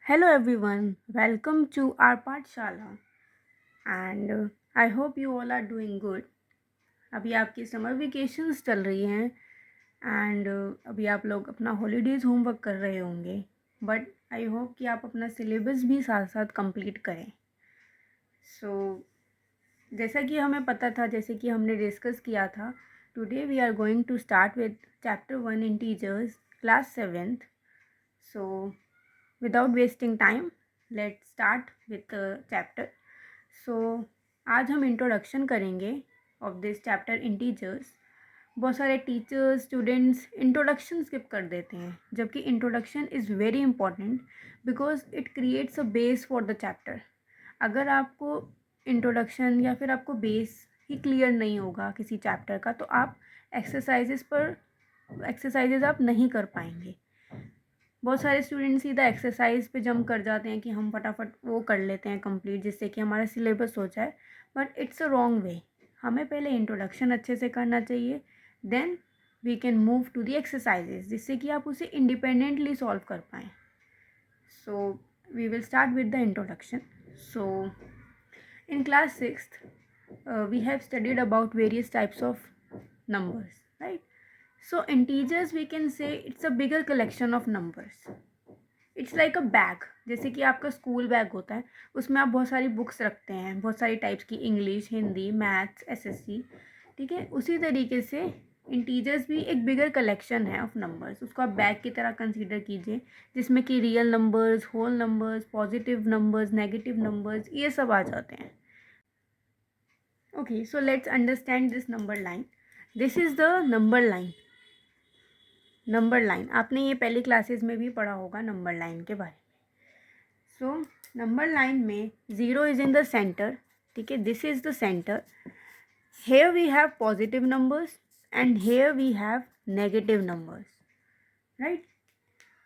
Hello everyone, welcome to our Pathshala and I hope you all are doing good. अभी आपकी summer vacations चल रही हैं and अभी आप लोग अपना हॉलीडेज़ होमवर्क कर रहे होंगे बट आई होप कि आप अपना सिलेबस भी साथ साथ कंप्लीट करें. जैसा कि हमें पता था, जैसे कि हमने डिस्कस किया था, today we are going to start with chapter 1 integers class 7th. So without wasting time, let's start with the chapter. So आज हम इंट्रोडक्शन करेंगे ऑफ दिस चैप्टर इंटीजर्स. बहुत सारे टीचर्स स्टूडेंट्स इंट्रोडक्शन स्किप कर देते हैं, जबकि introduction is very important because it creates a base for the chapter. अगर आपको इंट्रोडक्शन या फिर आपको बेस ही क्लियर नहीं होगा किसी चैप्टर का, तो आप एक्सरसाइजेज आप नहीं कर पाएंगे. बहुत सारे स्टूडेंट्स सीधा एक्सरसाइज पे जंप कर जाते हैं कि हम फटाफट वो कर लेते हैं कंप्लीट, जिससे कि हमारा सिलेबस हो जाए. But it's a wrong way. हमें पहले इंट्रोडक्शन अच्छे से करना चाहिए, then we can move to the exercises, जिससे कि आप उसे इंडिपेंडेंटली सॉल्व कर पाएँ. So we will start with the introduction. So in class 6th we have studied about various types of numbers, right? So integers, we can say it's a bigger collection of numbers. It's like a bag. जैसे कि आपका school bag होता है, उसमें आप बहुत सारी books रखते हैं, बहुत सारी टाइप्स की, इंग्लिश, हिंदी, मैथ्स, एसएससी. ठीक है, उसी तरीके से इंटीजर्स भी एक बिगर कलेक्शन है ऑफ नंबर्स. उसको आप बैग की तरह कंसीडर कीजिए, जिसमें कि real numbers, whole numbers, positive numbers, negative numbers, ये सब आ जाते हैं. Okay, so let's understand this number line. This is the number line. Number line आपने ये पहली क्लासेस में भी पढ़ा होगा नंबर लाइन के बारे में. सो नंबर लाइन में 0 इज़ इन द सेंटर. ठीक है, this is the centre. Here we have positive numbers and here we have negative numbers, right.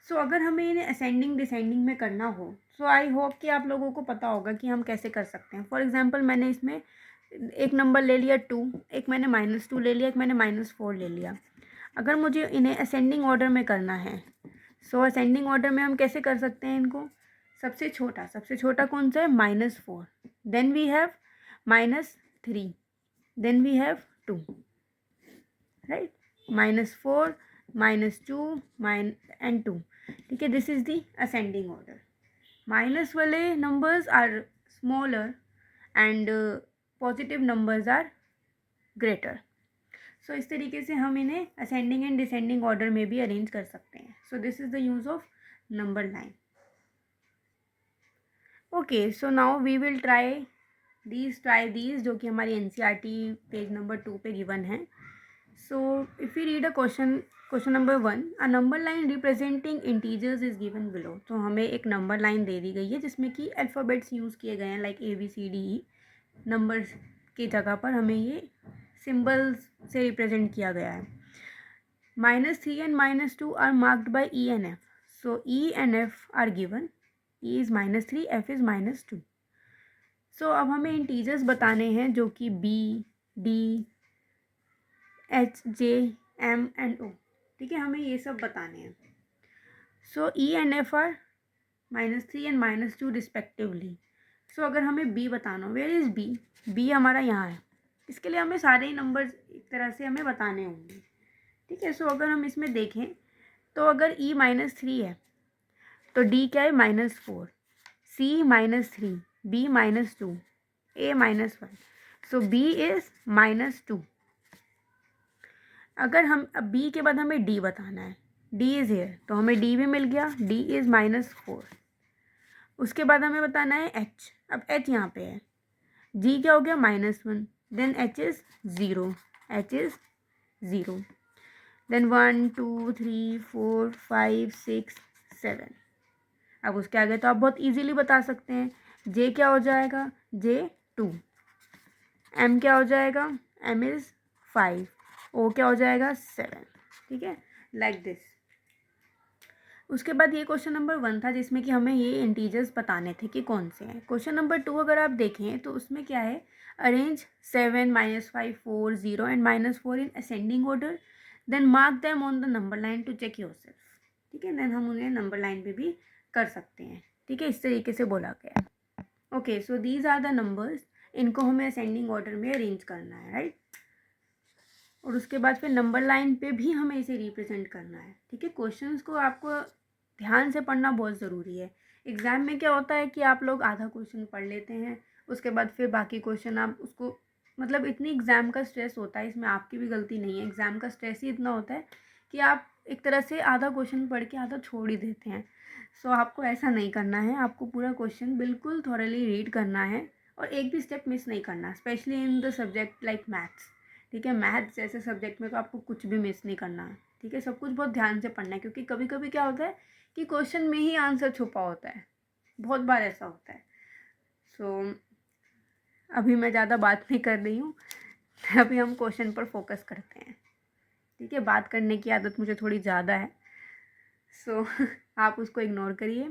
So अगर हमें इन्हें असेंडिंग डिसेंडिंग में करना हो, सो आई होप कि आप लोगों को पता होगा कि हम कैसे कर सकते हैं. फॉर एग्जाम्पल, मैंने इसमें एक नंबर ले लिया 2, एक मैंने -2 ले लिया, एक मैंने -4 ले लिया. अगर मुझे इन्हें असेंडिंग ऑर्डर में करना है, सो असेंडिंग ऑर्डर में हम कैसे कर सकते हैं इनको. सबसे छोटा कौन सा है, -4. Then we have -3. Then we have 2, right. -4, -2 and 2. ठीक है, this is the ascending order. Minus वाले numbers are smaller and positive numbers are greater. So इस तरीके से हम इन्हें असेंडिंग एंड डिसेंडिंग ऑर्डर में भी अरेंज कर सकते हैं. So this is the use of number line. Okay, so now we will try these जो कि हमारी NCERT पेज नंबर 2 पे गिवन है. So if you read a question number 1, a number line representing integers is given below. तो हमें एक number line दे दी गई है जिसमें कि अल्फ़ाबेट्स यूज़ किए गए हैं, लाइक ABCDE. नंबर्स की जगह पर हमें ये सिम्बल्स से रिप्रेजेंट किया गया है. -3 and -2 are marked by E and F. So E and F are given. E is -3, F is -2. सो अब हमें इंटीजर्स बताने हैं जो कि B, D, H, J, M and O. ठीक है, हमें ये सब बताने हैं. So E and F are -3 and -2 respectively. So अगर हमें B बताना हो, वेयर इज़ B? B हमारा यहाँ है. इसके लिए हमें सारे ही नंबर्स एक तरह से हमें बताने होंगे. ठीक है, सो अगर हम इसमें देखें तो अगर E -3 है तो D क्या है, -4. C -3, B -2, A -1. So B is -2. अगर हम अब B के बाद हमें D बताना है, D इज़ हेयर, तो हमें D भी मिल गया, D इज़ -4. उसके बाद हमें बताना है H. अब H यहाँ पे है, G क्या हो गया, -1. Then H is 0, H is 0. Then 1 2 3 4 5 6 7. अब उसके आगे तो आप बहुत इजीली बता सकते हैं. J क्या हो जाएगा, J 2. M क्या हो जाएगा, M इज़ 5. O क्या हो जाएगा, 7. ठीक है, लाइक दिस. उसके बाद ये क्वेश्चन नंबर 1 था जिसमें कि हमें ये इंटीजर्स बताने थे कि कौन से हैं. क्वेश्चन नंबर 2 अगर आप देखें तो उसमें क्या है, arrange 7, -5, 4, 0 and -4 in ascending order, then mark them on the number line to check yourself. ठीक है, देन हम उन्हें नंबर लाइन पे भी कर सकते हैं. ठीक है, इस तरीके से बोला गया है। Okay, so these are the numbers, इनको हमें असेंडिंग ऑर्डर में अरेंज करना है, राइट। और उसके बाद फिर नंबर लाइन पे भी हमें इसे रिप्रेजेंट करना है, ठीक है। क्वेश्चंस को आपको ध्यान से पढ़ना बहुत ज़रूरी है। एग्ज़ाम में क्या होता है कि आप लोग आधा क्वेश्चन पढ़ लेते हैं, उसके बाद फिर बाकी क्वेश्चन आप उसको, मतलब इतनी एग्ज़ाम का स्ट्रेस होता है, इसमें आपकी भी गलती नहीं है, एग्ज़ाम का स्ट्रेस ही इतना होता है कि आप एक तरह से आधा क्वेश्चन पढ़ के आधा छोड़ ही देते हैं। सो आपको ऐसा नहीं करना है, आपको पूरा क्वेश्चन बिल्कुल थॉरली रीड करना है और एक भी स्टेप मिस नहीं करना, specially in the subject like maths, ठीक है। मैथ्स जैसे सब्जेक्ट में तो आपको कुछ भी मिस नहीं करना है, ठीक है। सब कुछ बहुत ध्यान से पढ़ना है, क्योंकि कभी कभी क्या होता है कि क्वेश्चन में ही आंसर छुपा होता है, बहुत बार ऐसा होता है। सो अभी मैं ज़्यादा बात नहीं कर रही हूँ, अभी हम क्वेश्चन पर फोकस करते हैं, ठीक है। बात करने की आदत मुझे थोड़ी ज़्यादा है, सो आप उसको इग्नोर करिए।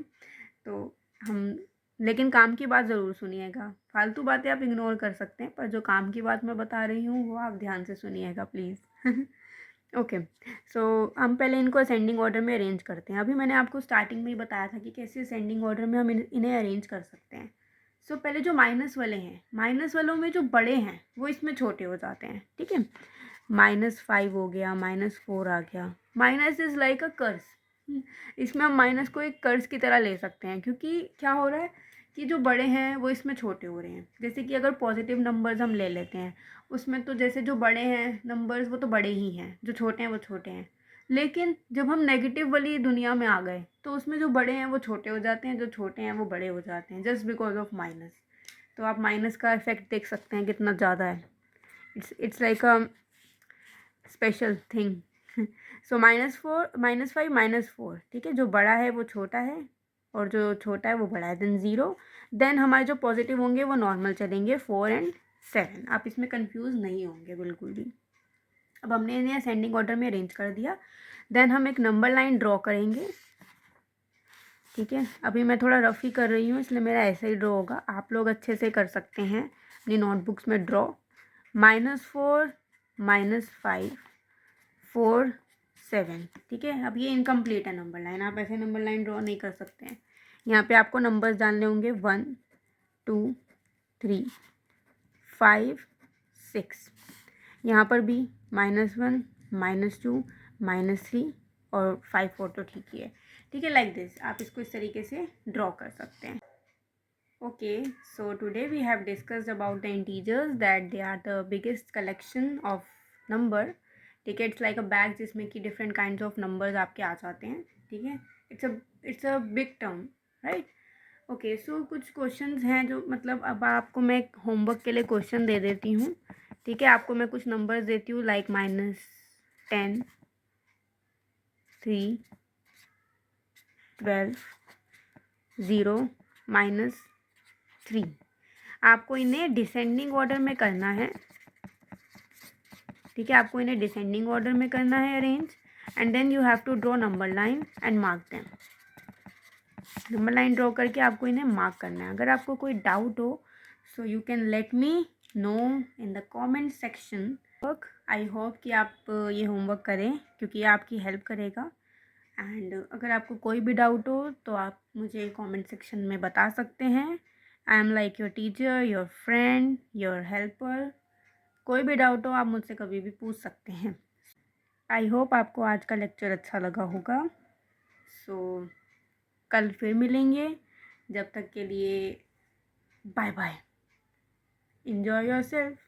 तो हम, लेकिन काम की बात ज़रूर सुनिएगा, फालतू बातें आप इग्नोर कर सकते हैं, पर जो काम की बात मैं बता रही हूँ वो आप ध्यान से सुनिएगा प्लीज़। ओके, सो हम पहले इनको असेंडिंग ऑर्डर में अरेंज करते हैं। अभी मैंने आपको स्टार्टिंग में ही बताया था कि कैसे असेंडिंग ऑर्डर में हम इन्हें अरेंज कर सकते हैं। सो पहले जो माइनस वाले हैं, माइनस वालों में जो बड़े हैं वो इसमें छोटे हो जाते हैं, ठीक है। -5 हो गया, -4 आ गया। माइनस इज़ लाइक अ कर्स, इसमें हम माइनस को एक कर्ज की तरह ले सकते हैं, क्योंकि क्या हो रहा है कि जो बड़े हैं वो इसमें छोटे हो रहे हैं। जैसे कि अगर पॉजिटिव नंबर्स हम ले लेते हैं, उसमें तो जैसे जो बड़े हैं नंबर्स वो तो बड़े ही हैं, जो छोटे हैं वो छोटे हैं। लेकिन जब हम नेगेटिव वाली दुनिया में आ गए तो उसमें जो बड़े हैं वो छोटे हो जाते हैं, जो छोटे हैं वो बड़े हो जाते हैं, जस्ट बिकॉज ऑफ माइनस। तो आप माइनस का इफेक्ट देख सकते हैं कितना ज़्यादा है। It's like a special thing. सो -4, -5, -4, ठीक है। जो बड़ा है वो छोटा है और जो छोटा है वो बड़ा है, देन 0। देन हमारे जो पॉजिटिव होंगे वो नॉर्मल चलेंगे, 4 एंड 7। आप इसमें कंफ्यूज नहीं होंगे बिल्कुल भी। अब हमने इन्हें असेंडिंग ऑर्डर में अरेंज कर दिया। देन हम एक नंबर लाइन ड्रॉ करेंगे, ठीक है। अभी मैं थोड़ा रफ ही कर रही हूँ, इसलिए मेरा ऐसे ही ड्रॉ होगा, आप लोग अच्छे से कर सकते हैं अपनी नोटबुक्स में ड्रॉ। -4, -5, 4, 7, ठीक है। अब ये इनकम्प्लीट है नंबर लाइन, आप ऐसे नंबर लाइन ड्रॉ नहीं कर सकते हैं। यहाँ पे आपको नंबर्स डालने होंगे 1, 2, 3, 5, 6। यहाँ पर भी -1, -2, -3 और 5, 4 तो ठीक ही है, ठीक है। लाइक दिस आप इसको इस तरीके से ड्रॉ कर सकते हैं। Okay, so today we have discussed about the integers that they are the biggest collection of number, ठीक है। इट्स लाइक अ बैग जिसमें कि डिफरेंट काइंड्स ऑफ नंबर्स आपके आ जाते हैं, ठीक है। It's a big term, right. Okay, so कुछ क्वेश्चंस हैं जो, मतलब अब आपको मैं होमवर्क के लिए क्वेश्चन दे देती हूँ, ठीक है। आपको मैं कुछ नंबर्स देती हूँ लाइक -10, 3, 12, 0, -3। आपको इन्हें डिसेंडिंग ऑर्डर में करना है, ठीक है। आपको इन्हें डिसेंडिंग ऑर्डर में करना है arrange, and then you have to draw number line and mark them. Number line draw करके आपको इन्हें मार्क करना है। अगर आपको कोई डाउट हो so you can let me know in the comment section. I hope कि आप ये होमवर्क करें, क्योंकि ये आपकी हेल्प करेगा। एंड अगर आपको कोई भी डाउट हो तो आप मुझे कमेंट सेक्शन में बता सकते हैं। I am like your teacher, your friend, your helper. कोई भी डाउट हो आप मुझसे कभी भी पूछ सकते हैं। आई होप आपको आज का लेक्चर अच्छा लगा होगा। सो कल फिर मिलेंगे, जब तक के लिए बाय बाय, enjoy yourself।